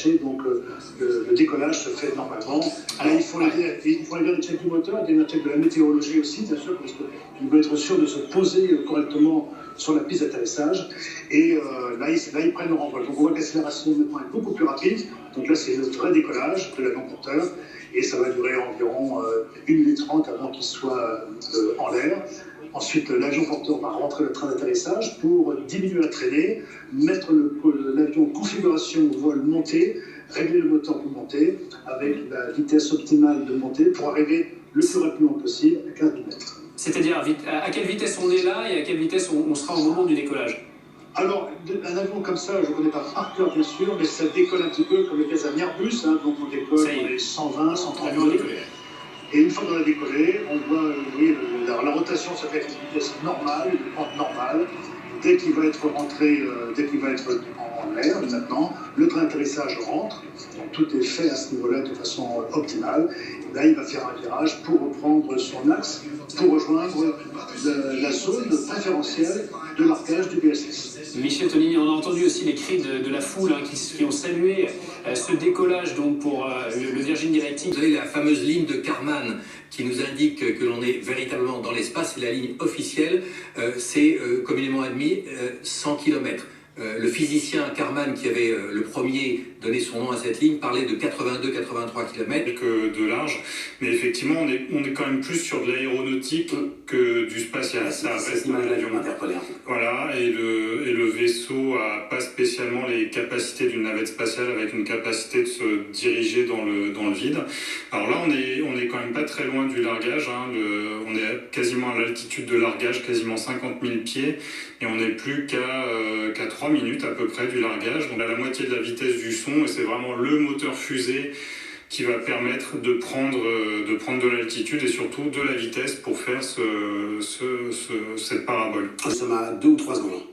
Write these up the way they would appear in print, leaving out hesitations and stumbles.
relâcher, donc le décollage se fait normalement. Là, il faut les check du moteur, des check de la météorologie aussi, bien sûr, parce qu'il veut être sûr de se poser correctement sur la piste d'atterrissage. Et là, ils prennent leur envol. Donc on voit que l'accélération maintenant est beaucoup plus rapide. Donc là, c'est le vrai décollage de l'avion porteur. Et ça va durer environ 1 minute 30 avant qu'il soit en l'air. Ensuite, l'avion porteur va rentrer le train d'atterrissage pour diminuer la traînée, mettre l'avion en configuration vol montée, régler le moteur pour monter, avec la vitesse optimale de montée pour arriver le plus rapidement possible à 15 000 mètres. C'est-à-dire, à quelle vitesse on est là et à quelle vitesse on sera au moment du décollage? Alors, un avion comme ça, je ne connais pas par cœur, bien sûr, mais ça décolle un petit peu comme les Airbus, hein, donc on décolle dans les 120, 130 000. Et une fois qu'on a décollé, on voit la rotation se fait avec une vitesse normale, une pente normale. Dès qu'il va être rentré, dès qu'il va être en l'air, maintenant, le train d'atterrissage rentre. Donc tout est fait à ce niveau-là de façon optimale. Et là, il va faire un virage pour reprendre son axe, pour rejoindre la zone préférentielle de largage du BSS. Michel Tonini, on a entendu aussi les cris de la foule qui ont salué ce décollage donc pour le Virgin Galactic. Vous avez la fameuse ligne de Kármán qui nous indique que l'on est véritablement dans l'espace, c'est la ligne officielle, c'est communément admis 100 km. Le physicien Kármán, qui avait le premier donné son nom à cette ligne, parlait de 82-83 km. De large, mais effectivement on est quand même plus sur de l'aéronautique que du spatial. Ça reste un avion. Voilà, et le vaisseau a pas spécialement les capacités d'une navette spatiale avec une capacité de se diriger dans le vide. Alors là on est quand même pas très loin du largage, hein. On est quasiment à l'altitude de largage, quasiment 50 000 pieds, et on n'est plus qu'à 3 minutes à peu près du largage, donc à la moitié de la vitesse du son, et c'est vraiment le moteur fusée qui va permettre de prendre de l'altitude et surtout de la vitesse pour faire cette parabole. Nous sommes à 2 ou 3 secondes.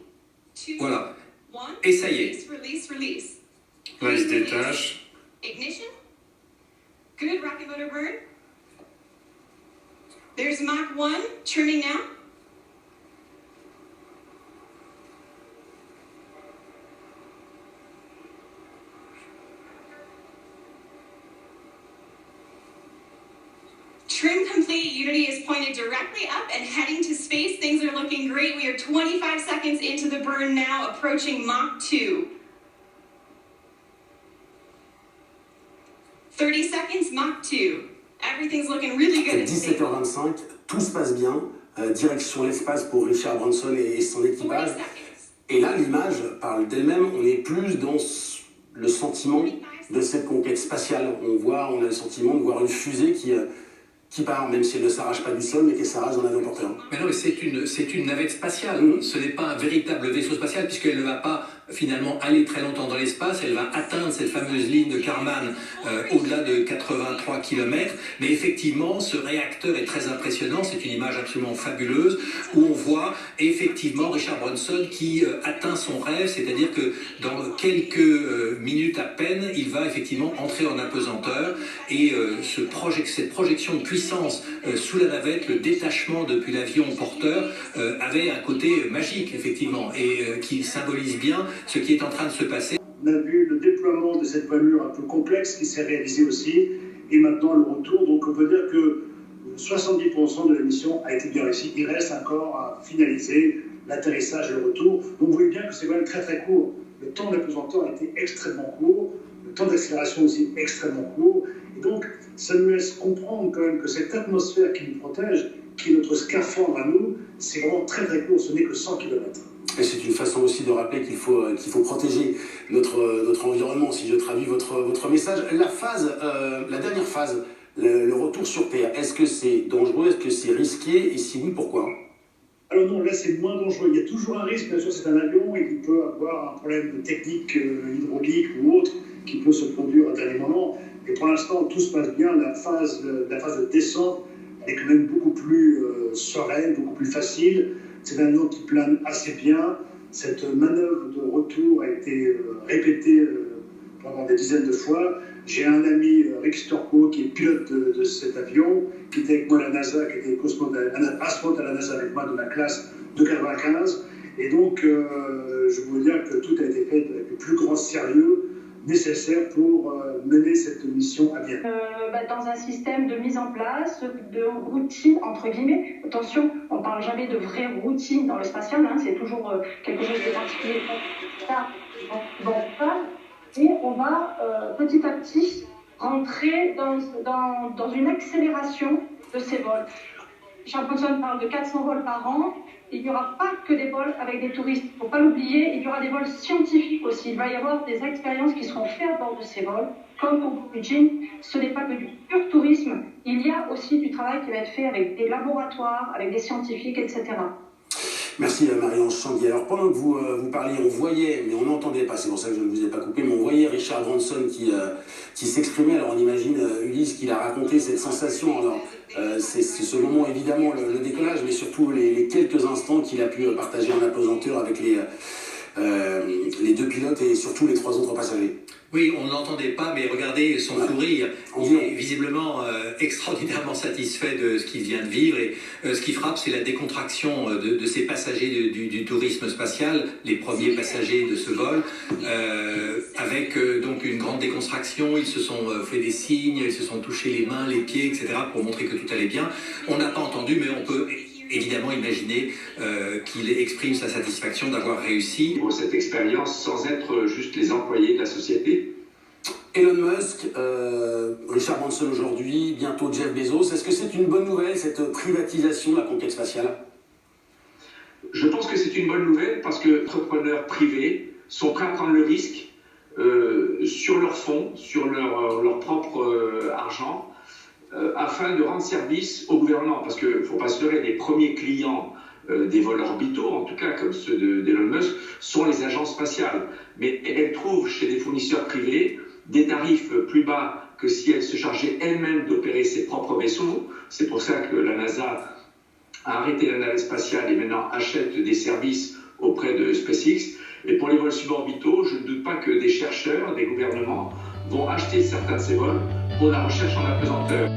Voilà. Et ça y est. Là, il se détache. Ignition. Good rocket motor burn. There's Mach 1, trimming now. Trim complete. Unity is pointed directly up and heading to space. Things are looking great. We are 25 seconds into the burn now, approaching Mach 2. 30 seconds, Mach 2. Everything's looking really good. 17h25, tout se passe bien. Direction l'espace pour Richard Branson et son équipage. Et là, l'image parle d'elle-même. On est plus dans le sentiment de cette conquête spatiale. On a le sentiment de voir une fusée qui part, même si elle ne s'arrache pas du sol, mais qui s'arrache dans l'avion porteur. Mais non, mais c'est une navette spatiale. Ce n'est pas un véritable vaisseau spatial, puisqu'elle ne va pas finalement aller très longtemps dans l'espace. Elle va atteindre cette fameuse ligne de Kármán au-delà de 83 km. Mais effectivement, ce réacteur est très impressionnant. C'est une image absolument fabuleuse où on voit effectivement Richard Branson qui atteint son rêve, c'est-à-dire que dans quelques minutes à peine, il va effectivement entrer en apesanteur. Et cette projection de puissance sous la navette, le détachement depuis l'avion porteur avait un côté magique, effectivement, et qui symbolise bien ce qui est en train de se passer. On a vu le déploiement de cette voilure un peu complexe qui s'est réalisé aussi, et maintenant le retour. Donc on peut dire que 70% de la mission a été bien réussie. Il reste encore à finaliser l'atterrissage et le retour. Donc vous voyez bien que c'est quand même très très court. Le temps d'apesanteur a été extrêmement court, le temps d'accélération aussi extrêmement court. Et donc ça nous laisse comprendre quand même que cette atmosphère qui nous protège, qui est notre scaphandre à nous, c'est vraiment très très court, ce n'est que 100 km. Et c'est une façon aussi de rappeler qu'il faut protéger notre environnement, si je traduis votre message. La dernière phase, le retour sur Terre, est-ce que c'est dangereux, est-ce que c'est risqué, et si oui, pourquoi? Alors non, là c'est moins dangereux. Il y a toujours un risque, bien sûr, c'est un avion et il peut avoir un problème de technique hydraulique ou autre qui peut se produire à dernier moment. Et pour l'instant, tout se passe bien. La phase de descente est quand même beaucoup plus sereine, beaucoup plus facile. C'est un avion qui plane assez bien. Cette manœuvre de retour a été répétée pendant des dizaines de fois. J'ai un ami, Rick Storko, qui est pilote de cet avion, qui était avec moi à la NASA, qui était astronaute à la NASA avec moi de la classe de 95. Et donc, je veux dire que tout a été fait avec le plus grand sérieux. nécessaires pour mener cette mission à bien. Dans un système de mise en place, de routine, entre guillemets. Attention, on ne parle jamais de vraie routine dans le spatial, hein, c'est toujours quelque chose de particulier. Et on va petit à petit rentrer dans une accélération de ces vols. Richard Branson parle de 400 vols par an. Il n'y aura pas que des vols avec des touristes. Il ne faut pas l'oublier, il y aura des vols scientifiques aussi. Il va y avoir des expériences qui seront faites à bord de ces vols. Comme pour Blue Origin, ce n'est pas que du pur tourisme. Il y a aussi du travail qui va être fait avec des laboratoires, avec des scientifiques, etc. Merci Marie-Ange Changuier. Alors pendant que vous parliez, on voyait, mais on n'entendait pas, c'est pour ça que je ne vous ai pas coupé, mais on voyait Richard Branson qui s'exprimait. Alors on imagine Ulysse qu'il a raconté cette sensation. Alors c'est ce moment évidemment le décollage, mais surtout les quelques instants qu'il a pu partager en apesanteur avec les deux pilotes et surtout les 3 autres passagers. Oui, on ne l'entendait pas, mais regardez son sourire. Il est visiblement extraordinairement satisfait de ce qu'il vient de vivre. Et ce qui frappe, c'est la décontraction de ces passagers du tourisme spatial, les premiers passagers de ce vol, avec donc une grande décontraction. Ils se sont fait des signes, ils se sont touchés les mains, les pieds, etc. pour montrer que tout allait bien. On n'a pas entendu, mais on peut évidemment imaginer qu'il exprime sa satisfaction d'avoir réussi. Pour cette expérience sans être juste les employés de la société. Elon Musk, Richard Branson aujourd'hui, bientôt Jeff Bezos, est-ce que c'est une bonne nouvelle cette privatisation de la conquête spatiale? Je pense que c'est une bonne nouvelle parce que les entrepreneurs privés sont prêts à prendre le risque sur leurs fonds, sur leur propre argent, afin de rendre service au gouvernement. Parce qu'il ne faut pas se leurrer, les premiers clients des vols orbitaux, en tout cas comme ceux d'Elon Musk, sont les agences spatiales. Mais elles trouvent chez des fournisseurs privés des tarifs plus bas que si elles se chargeaient elles-mêmes d'opérer ses propres vaisseaux. C'est pour ça que la NASA a arrêté la navette spatiale et maintenant achète des services auprès de SpaceX. Et pour les vols suborbitaux, je ne doute pas que des chercheurs, des gouvernements vont acheter certains de ces vols pour la recherche en apesanteur.